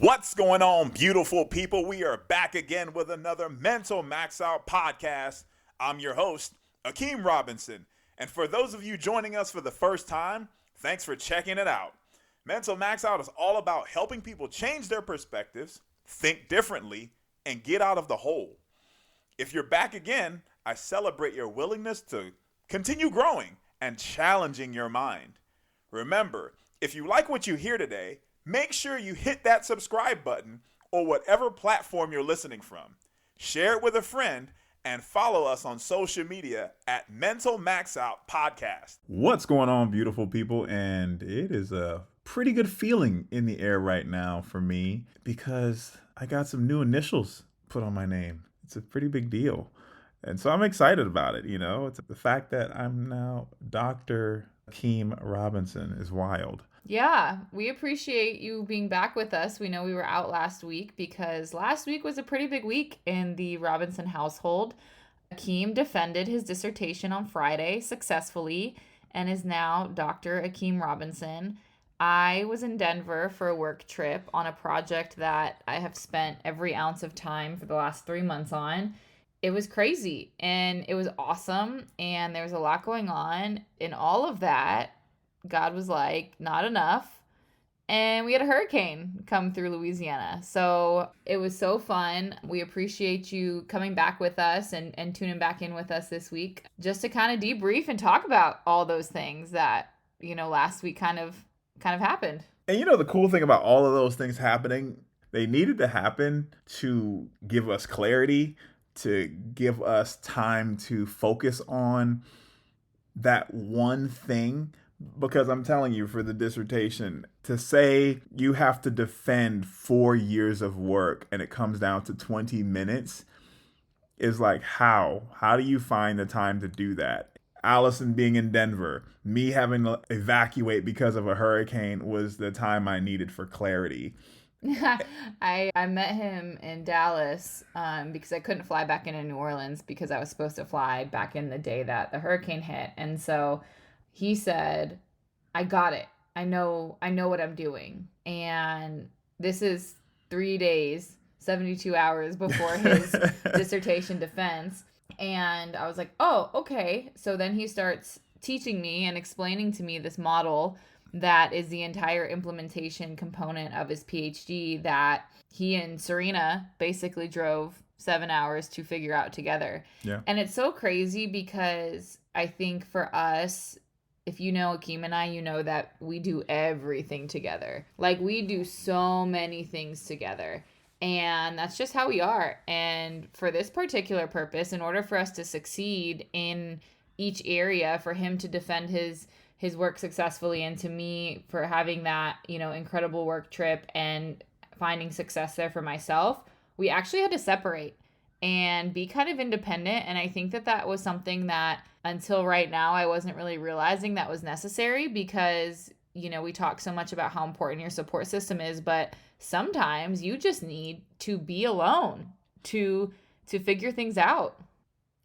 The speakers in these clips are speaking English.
What's going on, beautiful people? We are back again with another Mental Max Out podcast. I'm your host, Akeem Robinson. And for those of you joining us for the first time, thanks for checking it out. Mental Max Out is all about helping people change their perspectives, think differently, and get out of the hole. If you're back again, I celebrate your willingness to continue growing and challenging your mind. Remember, if you like what you hear today, make sure you hit that subscribe button or whatever platform you're listening from. Share it with a friend and follow us on social media at Mental Max Out Podcast. What's going on, beautiful people? And it is a pretty good feeling in the air right now for me because I got some new initials put on my name. It's a pretty big deal. And so I'm excited about it. It's the fact that I'm now Dr. Akeem Robinson is wild. Yeah, we appreciate you being back with us. We know we were out last week because last week was a pretty big week in the Robinson household. Akeem defended his dissertation on Friday successfully and is now Dr. Akeem Robinson. I was in Denver for a work trip on a project that I have spent every ounce of time for the last 3 months on. It was crazy and it was awesome and there was a lot going on. In all of that, God was like, not enough. And we had a hurricane come through Louisiana. So it was so fun. We appreciate you coming back with us and tuning back in with us this week just to kind of debrief and talk about all those things that, last week kind of happened. And the cool thing about all of those things happening, they needed to happen to give us clarity, to give us time to focus on that one thing. Because I'm telling you, for the dissertation, to say you have to defend 4 years of work and it comes down to 20 minutes is like, how? How do you find the time to do that? Allison being in Denver, me having to evacuate because of a hurricane was the time I needed for clarity. I met him in Dallas because I couldn't fly back into New Orleans because I was supposed to fly back in the day that the hurricane hit. And so he said, I got it. I know what I'm doing. And this is 3 days, 72 hours before his dissertation defense. And I was like, oh, okay. So then he starts teaching me and explaining to me this model that is the entire implementation component of his PhD that he and Serena basically drove 7 hours to figure out together. Yeah. And it's so crazy because I think for us, if you know Akeem and I, you know that we do everything together. Like, we do so many things together. And that's just how we are. And for this particular purpose, in order for us to succeed in each area, for him to defend his work successfully, and to me for having that, incredible work trip and finding success there for myself, we actually had to separate and be kind of independent. And I think that was something that until right now, I wasn't really realizing that was necessary because, we talk so much about how important your support system is, but sometimes you just need to be alone to figure things out.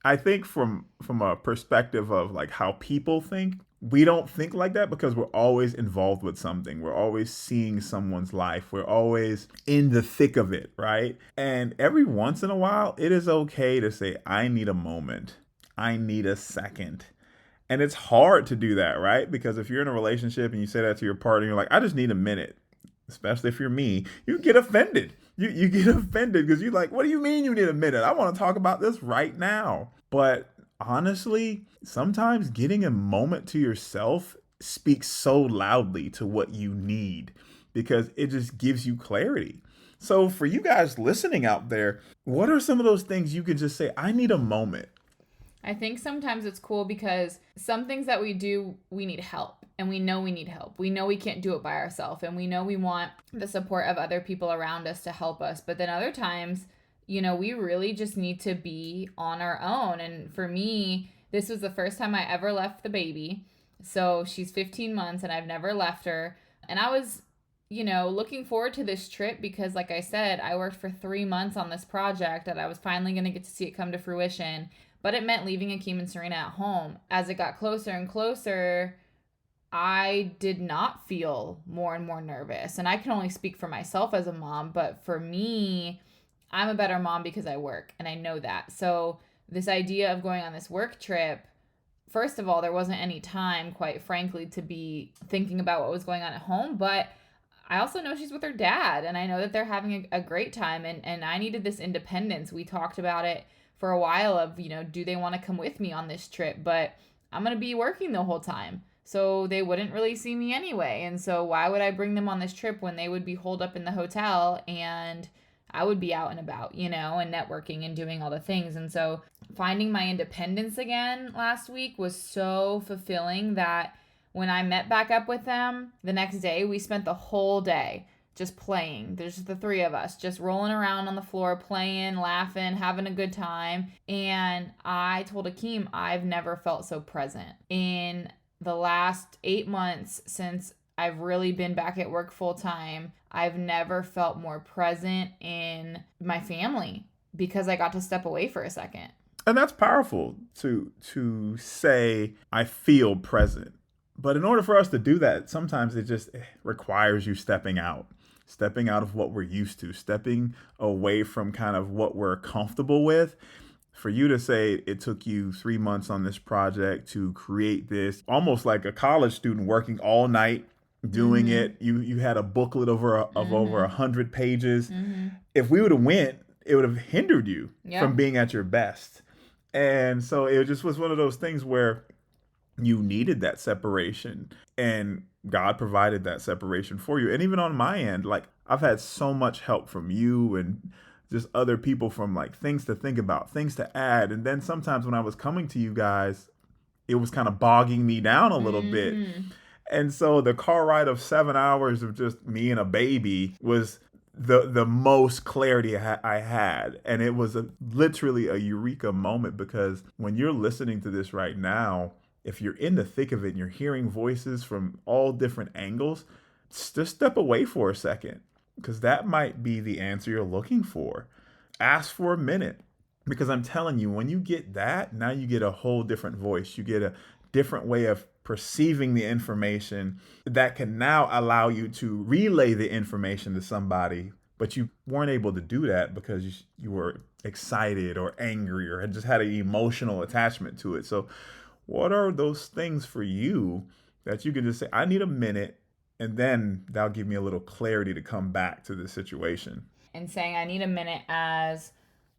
I think from a perspective of like how people think, we don't think like that because we're always involved with something. We're always seeing someone's life. We're always in the thick of it, right? And every once in a while, it is okay to say, I need a moment. I need a second. And it's hard to do that, right? Because if you're in a relationship and you say that to your partner, you're like, I just need a minute. Especially if you're me, you get offended. You get offended because you're like, what do you mean you need a minute? I want to talk about this right now. But honestly, sometimes getting a moment to yourself speaks so loudly to what you need because it just gives you clarity. So for you guys listening out there, what are some of those things you can just say, I need a moment? I think sometimes it's cool because some things that we do, we need help. And we know we need help. We know we can't do it by ourselves. And we know we want the support of other people around us to help us. But then other times, we really just need to be on our own. And for me, this was the first time I ever left the baby. So she's 15 months and I've never left her. And I was, looking forward to this trip because, like I said, I worked for 3 months on this project that I was finally going to get to see it come to fruition. But it meant leaving Akeem and Serena at home. As it got closer and closer, I did not feel more and more nervous. And I can only speak for myself as a mom, but for me, I'm a better mom because I work, and I know that. So this idea of going on this work trip, first of all, there wasn't any time, quite frankly, to be thinking about what was going on at home. But I also know she's with her dad, and I know that they're having a great time. And I needed this independence. We talked about it for a while of, do they want to come with me on this trip? But I'm going to be working the whole time. So they wouldn't really see me anyway. And so why would I bring them on this trip when they would be holed up in the hotel and I would be out and about, and networking and doing all the things. And so finding my independence again last week was so fulfilling that when I met back up with them the next day, we spent the whole day just playing. There's just the three of us just rolling around on the floor, playing, laughing, having a good time. And I told Akeem, I've never felt so present. In the last 8 months since I've really been back at work full time, I've never felt more present in my family because I got to step away for a second. And that's powerful to say, I feel present. But in order for us to do that, sometimes it just requires you stepping out of what we're used to, stepping away from kind of what we're comfortable with. For you to say it took you 3 months on this project to create this, almost like a college student working all night doing it. You had a booklet over 100 pages. If we would have went, it would have hindered you from being at your best. And so it just was one of those things where you needed that separation, and God provided that separation for you. And even on my end, like, I've had so much help from you and just other people, from like things to think about, things to add. And then sometimes when I was coming to you guys, it was kind of bogging me down a little bit. And so the car ride of 7 hours of just me and a baby was the most clarity I had. And it was literally a eureka moment, because when you're listening to this right now, if you're in the thick of it and you're hearing voices from all different angles, just step away for a second, because that might be the answer you're looking for. Ask for a minute, because I'm telling you, when you get that, now you get a whole different voice. You get a different way of perceiving the information that can now allow you to relay the information to somebody, but you weren't able to do that because you were excited or angry or had just had an emotional attachment to it. So what are those things for you that you can just say, I need a minute, and then that'll give me a little clarity to come back to the situation? And saying I need a minute as,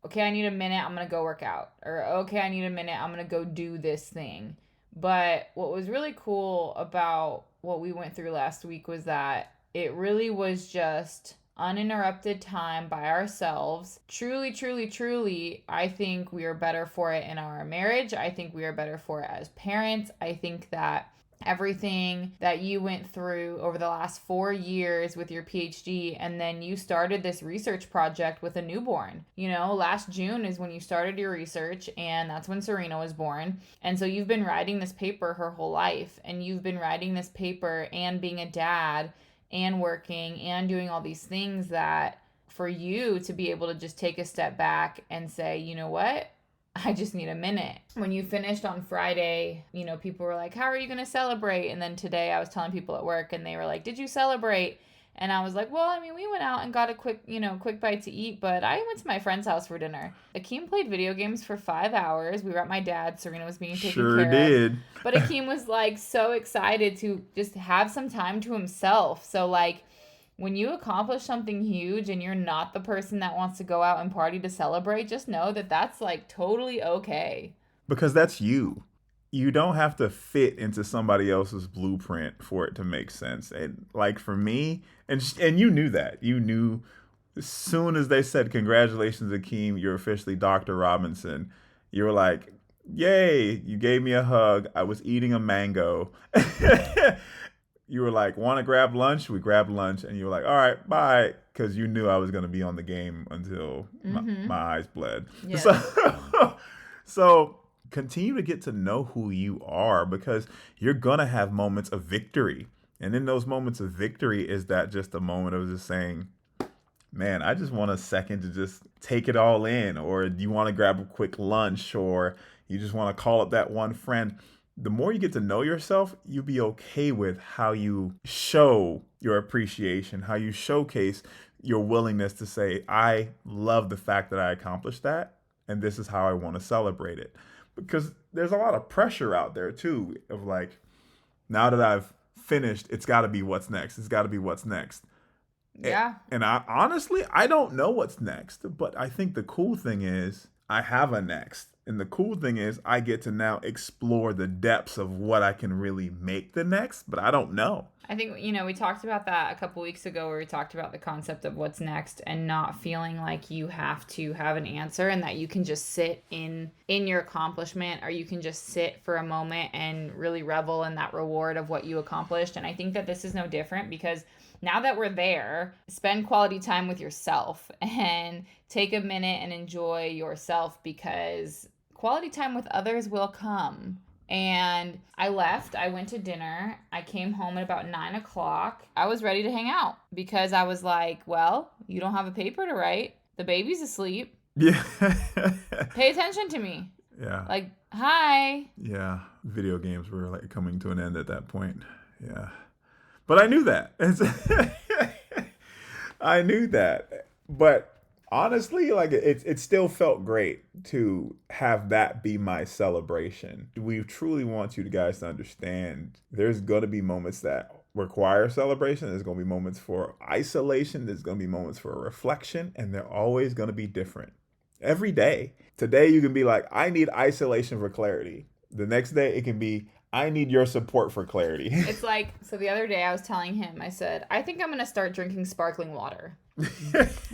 okay, I need a minute, I'm going to go work out. Or, okay, I need a minute, I'm going to go do this thing. But what was really cool about what we went through last week was that it really was just uninterrupted time by ourselves. Truly, truly, truly, I think we are better for it in our marriage. I think we are better for it as parents. I think that everything that you went through over the last 4 years with your PhD, and then you started this research project with a newborn. Last June is when you started your research, and that's when Serena was born. And so you've been writing this paper her whole life, and you've been writing this paper and being a dad and working and doing all these things, that for you to be able to just take a step back and say, you know what? I just need a minute. When you finished on Friday, people were like, how are you going to celebrate? And then today I was telling people at work, and they were like, did you celebrate? And I was like, well, we went out and got a quick bite to eat, but I went to my friend's house for dinner. Akeem played video games for 5 hours. We were at my dad's. Serena was being taken care did. of. But Akeem was like so excited to just have some time to himself. So like, when you accomplish something huge and you're not the person that wants to go out and party to celebrate, just know that that's like totally okay. Because that's you. You don't have to fit into somebody else's blueprint for it to make sense. And like for me, and you knew that. You knew as soon as they said, congratulations, Akeem, you're officially Dr. Robinson. You were like, yay, you gave me a hug. I was eating a mango. You were like, want to grab lunch? We grabbed lunch, and you were like, all right, bye, because you knew I was going to be on the game until my eyes bled. Yes. So continue to get to know who you are, because you're going to have moments of victory. And in those moments of victory, is that just a moment of just saying, man, I just want a second to just take it all in, or do you want to grab a quick lunch, or you just want to call up that one friend? the more you get to know yourself, you'll be okay with how you show your appreciation, how you showcase your willingness to say, I love the fact that I accomplished that, and this is how I want to celebrate it. Because there's a lot of pressure out there too of like, now that I've finished, it's got to be what's next. It's got to be what's next. Yeah. And I honestly, I don't know what's next, but I think the cool thing is I have a next. And the cool thing is I get to now explore the depths of what I can really make the next, but I don't know. I think, we talked about that a couple weeks ago where we talked about the concept of what's next and not feeling like you have to have an answer and that you can just sit in your accomplishment, or you can just sit for a moment and really revel in that reward of what you accomplished. And I think that this is no different, because now that we're there, spend quality time with yourself and take a minute and enjoy yourself, because quality time with others will come. And I went to dinner. I came home at about 9:00. I was ready to hang out because I was like, well, you don't have a paper to write. The baby's asleep. Yeah. Pay attention to me. Yeah. Like, hi. Yeah. Video games were like coming to an end at that point. Yeah. But I knew that. I knew that. But honestly, like it still felt great to have that be my celebration. We truly want you guys to understand there's going to be moments that require celebration. There's going to be moments for isolation. There's going to be moments for reflection, and they're always going to be different. Every day. Today you can be like, I need isolation for clarity. The next day it can be, I need your support for clarity. It's like, so the other day I was telling him, I said, I think I'm going to start drinking sparkling water.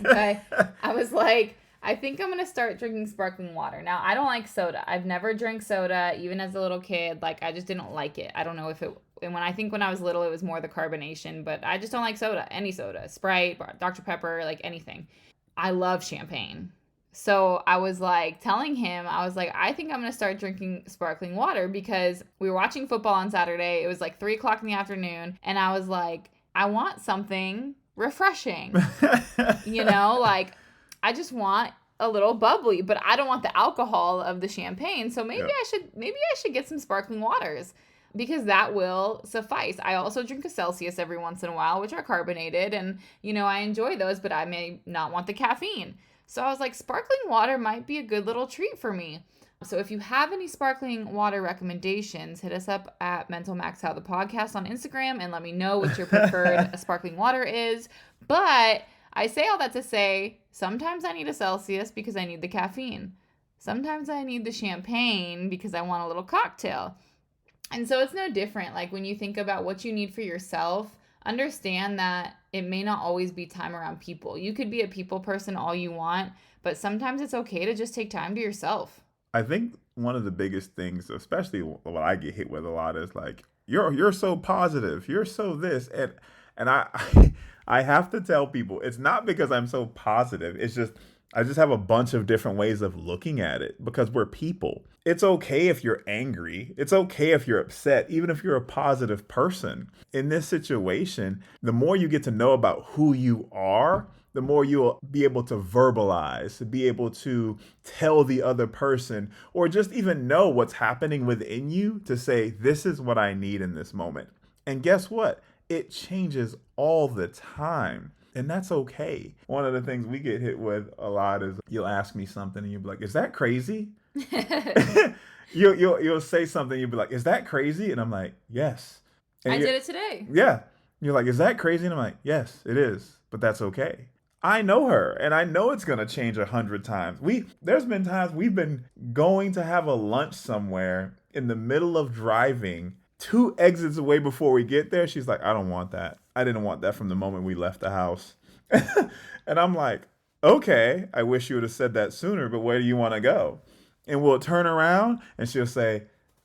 Okay. I was like, I think I'm going to start drinking sparkling water. Now, I don't like soda. I've never drank soda, even as a little kid. Like, I just didn't like it. I don't know if it, and when I was little, it was more the carbonation, but I just don't like soda. Any soda, Sprite, Dr. Pepper, like anything. I love champagne. So I was like telling him, I was like, I think I'm going to start drinking sparkling water, because we were watching football on Saturday. It was like 3:00 in the afternoon. And I was like, I want something refreshing, like I just want a little bubbly, but I don't want the alcohol of the champagne. So maybe I should get some sparkling waters, because that will suffice. I also drink a Celsius every once in a while, which are carbonated, and I enjoy those, but I may not want the caffeine. So I was like, sparkling water might be a good little treat for me. So if you have any sparkling water recommendations, hit us up at Mental Max Out the Podcast on Instagram and let me know what your preferred sparkling water is. But I say all that to say, sometimes I need a Celsius because I need the caffeine. Sometimes I need the champagne because I want a little cocktail. And so it's no different. Like, when you think about what you need for yourself, understand that it may not always be time around people. You could be a people person all you want, but sometimes it's okay to just take time to yourself. I think one of the biggest things, especially what I get hit with a lot, is like, you're so positive, you're so this, and I have to tell people, it's not because I'm so positive. It's just I just have a bunch of different ways of looking at it, because we're people. It's okay if you're angry. It's okay if you're upset, even if you're a positive person. In this situation, the more you get to know about who you are, the more you'll be able to verbalize, to be able to tell the other person, or just even know what's happening within you to say, this is what I need in this moment. And guess what? It changes all the time. And that's okay. One of the things we get hit with a lot is you'll ask me something and you'll be like, is that crazy? You'll say something, you'll be like, is that crazy? And I'm like, yes. And I did it today. Yeah. You're like, is that crazy? And I'm like, yes, it is. But that's okay. I know her, and I know it's going to change 100 times. There's been times we've been going to have a lunch somewhere in the middle of driving 2 exits away before we get there. She's like, I don't want that. I didn't want that from the moment we left the house. And I'm like, okay, I wish you would have said that sooner, but where do you want to go? And we'll turn around and she'll say,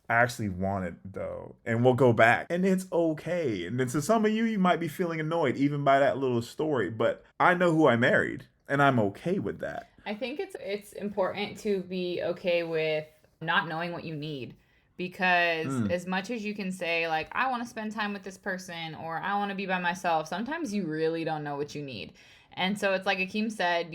I actually want it though. And we'll go back, and it's okay. And then to some of you might be feeling annoyed even by that little story, but I know who I married and I'm okay with that. I think it's important to be okay with not knowing what you need, because as much as you can say, like, I want to spend time with this person, or I want to be by myself, sometimes you really don't know what you need. And so it's like Akeem said,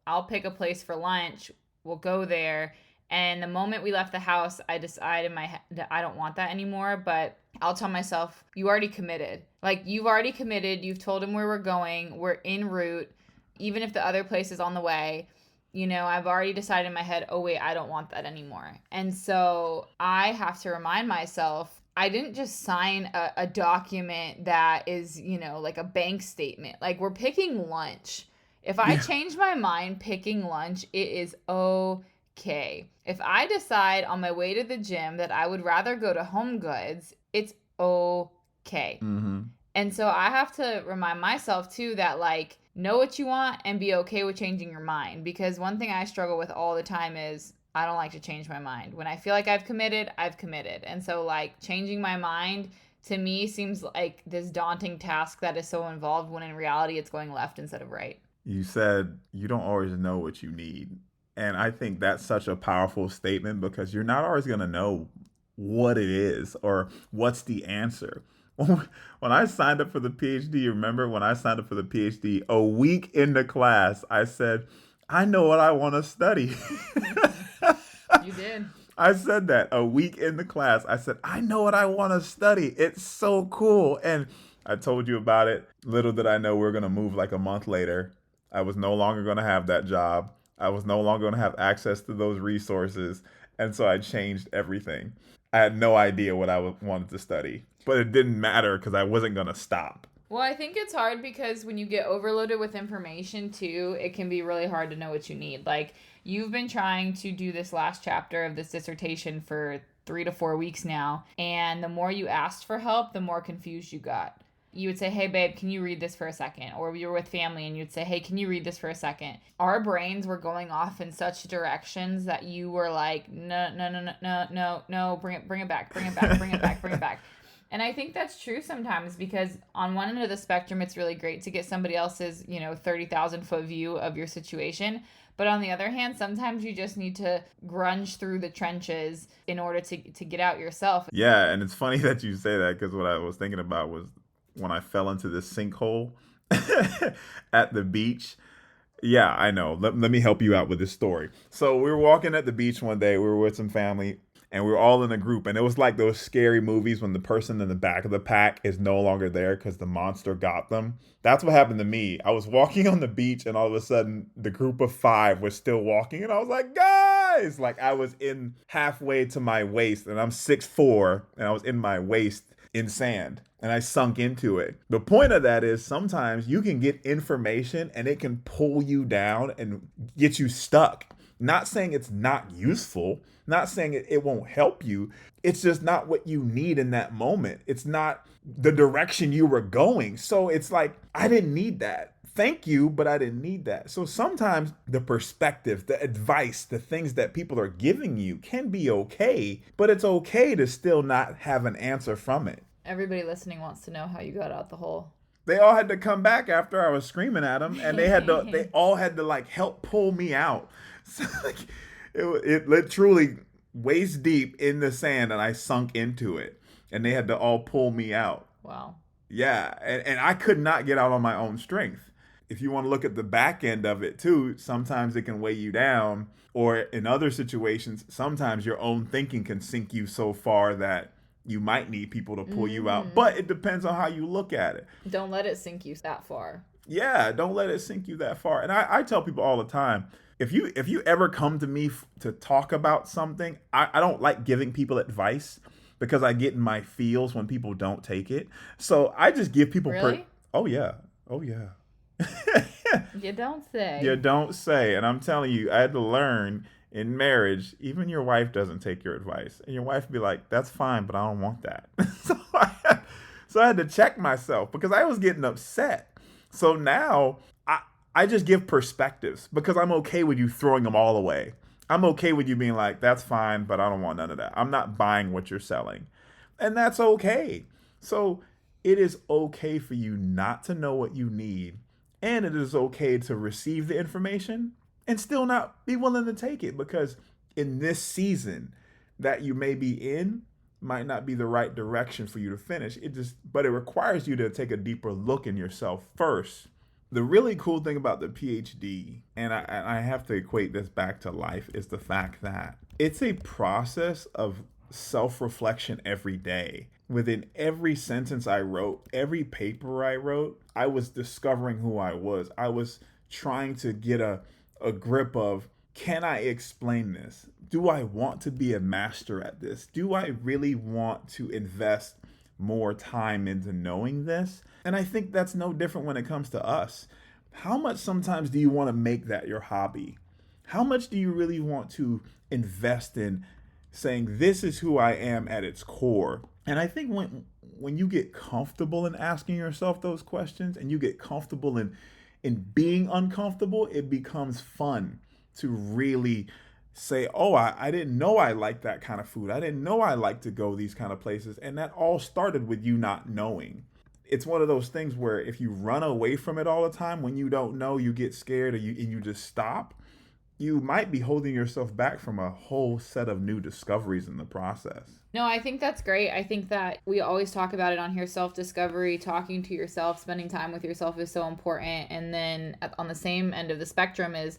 I'll pick a place for lunch, we'll go there, And the moment we left the house, I decided in my head that I don't want that anymore. But I'll tell myself, you already committed. Like, you've already committed. You've told him where we're going. We're en route. Even if the other place is on the way, I've already decided in my head, oh, wait, I don't want that anymore. And so I have to remind myself, I didn't just sign a document that is, like a bank statement. Like, we're picking lunch. If I change my mind picking lunch, it is okay. If I decide on my way to the gym that I would rather go to Home Goods, it's okay. Mm-hmm. And so I have to remind myself too that, like, know what you want and be okay with changing your mind. Because one thing I struggle with all the time is I don't like to change my mind. When I feel like I've committed, I've committed. And so, like, changing my mind to me seems like this daunting task that is so involved, when in reality it's going left instead of right. You said you don't always know what you need. And I think that's such a powerful statement, because you're not always going to know what it is or what's the answer. When I signed up for the PhD, remember when I signed up for the PhD, a week into class, I said, I know what I want to study. You did. I said that a week in the class. I said, I know what I want to study. It's so cool. And I told you about it. Little did I know we were going to move like a month later. I was no longer going to have that job. I was no longer going to have access to those resources. And so I changed everything. I had no idea what I wanted to study, but it didn't matter because I wasn't going to stop. Well, I think it's hard because when you get overloaded with information too, it can be really hard to know what you need. Like, you've been trying to do this last chapter of this dissertation for 3 to 4 weeks now. And the more you asked for help, the more confused you got. You would say, hey, babe, can you read this for a second? Or you were with family and you'd say, hey, can you read this for a second? Our brains were going off in such directions that you were like, no, bring it back. And I think that's true sometimes, because on one end of the spectrum, it's really great to get somebody else's, 30,000 foot view of your situation. But on the other hand, sometimes you just need to grunge through the trenches in order to get out yourself. Yeah, and it's funny that you say that, because what I was thinking about was when I fell into this sinkhole at the beach. Yeah, I know. Let me help you out with this story. So we were walking at the beach one day. We were with some family, and we were all in a group. And it was like those scary movies when the person in the back of the pack is no longer there because the monster got them. That's what happened to me. I was walking on the beach, and all of a sudden, the group of 5 was still walking. And I was like, guys! Like, I was in halfway to my waist, and I'm 6'4", and I was in my waist in sand, and I sunk into it. The point of that is sometimes you can get information and it can pull you down and get you stuck. Not saying it's not useful, not saying it won't help you. It's just not what you need in that moment. It's not the direction you were going. So it's like, I didn't need that. Thank you, but I didn't need that. So sometimes the perspective, the advice, the things that people are giving you can be okay, but it's okay to still not have an answer from it. Everybody listening wants to know how you got out the hole. They all had to come back after I was screaming at them, and they all had to like help pull me out. So like it truly waist deep in the sand, and I sunk into it, and they had to all pull me out. Wow. Yeah, and I could not get out on my own strength. If you want to look at the back end of it too, sometimes it can weigh you down, or in other situations, sometimes your own thinking can sink you so far that you might need people to pull you out. But it depends on how you look at it. Don't let it sink you that far. Yeah, don't let it sink you that far. And I tell people all the time, if you ever come to me to talk about something, I don't like giving people advice, because I get in my feels when people don't take it. So I just give people... Really? Oh, yeah. You don't say. You don't say. And I'm telling you, I had to learn in marriage, even your wife doesn't take your advice. And your wife would be like, that's fine, but I don't want that. So I had to check myself, because I was getting upset. So now I just give perspectives, because I'm okay with you throwing them all away. I'm okay with you being like, that's fine, but I don't want none of that. I'm not buying what you're selling. And that's okay. So it is okay for you not to know what you need. And it is okay to receive the information and still not be willing to take it, because in this season that you may be in might not be the right direction for you to finish. But it requires you to take a deeper look in yourself first. The really cool thing about the PhD, and I have to equate this back to life, is the fact that it's a process of self-reflection every day. Within every sentence I wrote, every paper I wrote, I was discovering who I was. I was trying to get a grip of, can I explain this? Do I want to be a master at this? Do I really want to invest more time into knowing this? And I think that's no different when it comes to us. How much sometimes do you want to make that your hobby? How much do you really want to invest in saying, this is who I am at its core? And I think when you get comfortable in asking yourself those questions, and you get comfortable in being uncomfortable, it becomes fun to really say, oh, I didn't know I liked that kind of food. I didn't know I liked to go these kind of places. And that all started with you not knowing. It's one of those things where if you run away from it all the time, when you don't know, you get scared, and you just stop, you might be holding yourself back from a whole set of new discoveries in the process. No, I think that's great. I think that we always talk about it on here. Self-discovery, talking to yourself, spending time with yourself is so important. And then on the same end of the spectrum is,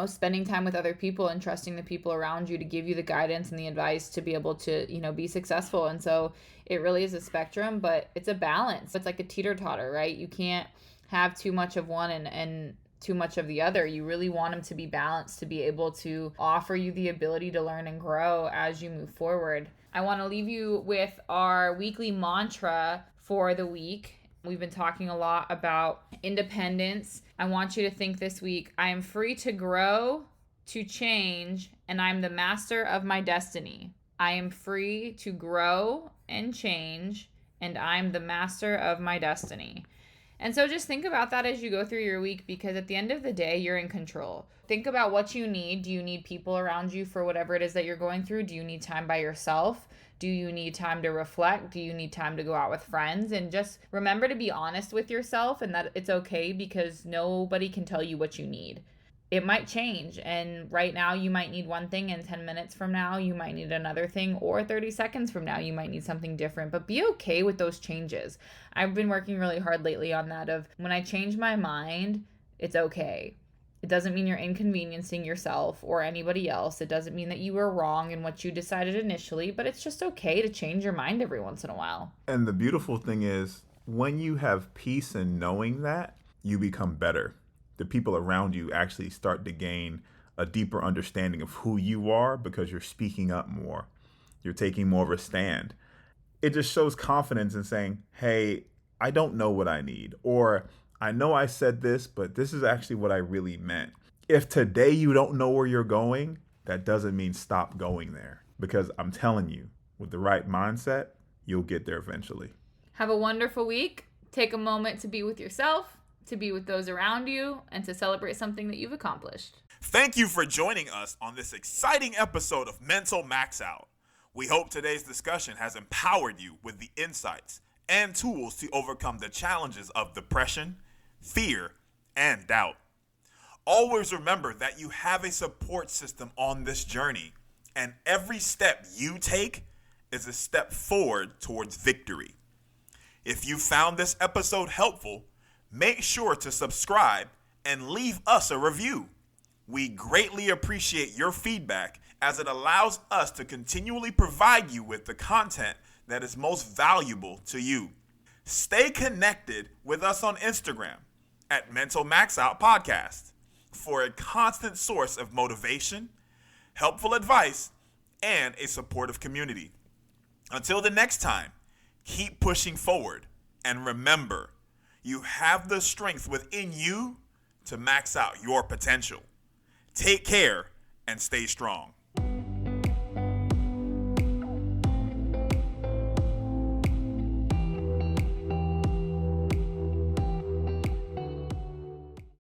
spending time with other people and trusting the people around you to give you the guidance and the advice to be able to, be successful. And so it really is a spectrum, but it's a balance. It's like a teeter-totter, right? You can't have too much of one and too much of the other. You really want them to be balanced, to be able to offer you the ability to learn and grow as you move forward. I want to leave you with our weekly mantra for the week. We've been talking a lot about independence. I want you to think this week, I am free to grow, to change, and I'm the master of my destiny. I am free to grow and change, and I'm the master of my destiny. And so just think about that as you go through your week, because at the end of the day, you're in control. Think about what you need. Do you need people around you for whatever it is that you're going through? Do you need time by yourself? Do you need time to reflect? Do you need time to go out with friends? And just remember to be honest with yourself, and that it's okay, because nobody can tell you what you need. It might change, and right now you might need one thing, and 10 minutes from now you might need another thing, or 30 seconds from now you might need something different. But be okay with those changes. I've been working really hard lately on that, of when I change my mind, it's okay. It doesn't mean you're inconveniencing yourself or anybody else. It doesn't mean that you were wrong in what you decided initially, but it's just okay to change your mind every once in a while. And the beautiful thing is, when you have peace in knowing that, you become better. The people around you actually start to gain a deeper understanding of who you are, because you're speaking up more. You're taking more of a stand. It just shows confidence in saying, hey, I don't know what I need, or I know I said this, but this is actually what I really meant. If today you don't know where you're going, that doesn't mean stop going there, because I'm telling you, with the right mindset, you'll get there eventually. Have a wonderful week. Take a moment to be with yourself, to be with those around you, and to celebrate something that you've accomplished. Thank you for joining us on this exciting episode of Mental Max Out. We hope today's discussion has empowered you with the insights and tools to overcome the challenges of depression, fear, and doubt. Always remember that you have a support system on this journey, and every step you take is a step forward towards victory. If you found this episode helpful, make sure to subscribe and leave us a review. We greatly appreciate your feedback, as it allows us to continually provide you with the content that is most valuable to you. Stay connected with us on Instagram at Mental Max Out Podcast for a constant source of motivation, helpful advice, and a supportive community. Until the next time, keep pushing forward, and remember, you have the strength within you to max out your potential. Take care and stay strong.